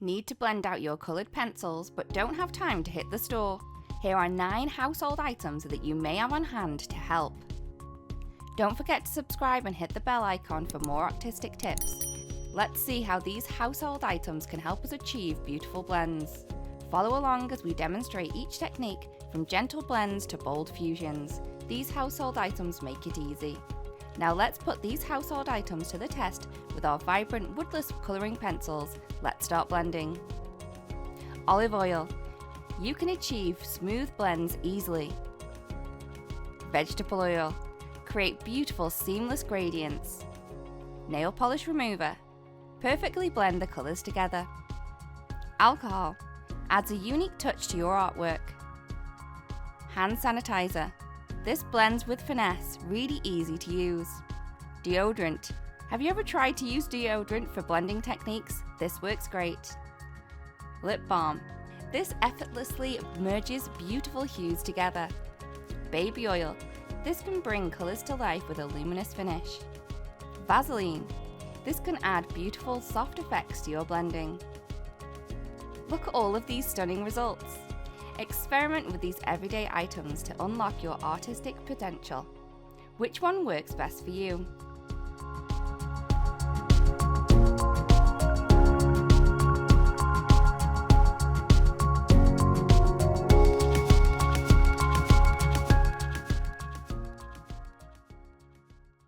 Need to blend out your coloured pencils but don't have time to hit the store? Here are 9 household items that you may have on hand to help. Don't forget to subscribe and hit the bell icon for more artistic tips. Let's see how these household items can help us achieve beautiful blends. Follow along as we demonstrate each technique from gentle blends to bold fusions. These household items make it easy. Now let's put these household items to the test with our vibrant woodless colouring pencils. Let's start blending. Olive oil. You can achieve smooth blends easily. Vegetable oil. Create beautiful seamless gradients. Nail polish remover. Perfectly blend the colours together. Alcohol. Adds a unique touch to your artwork. Hand sanitizer. This blends with finesse, really easy to use. Deodorant. Have you ever tried to use deodorant for blending techniques? This works great. Lip balm. This effortlessly merges beautiful hues together. Baby oil. This can bring colours to life with a luminous finish. Vaseline. This can add beautiful soft effects to your blending. Look at all of these stunning results. Experiment with these everyday items to unlock your artistic potential. Which one works best for you?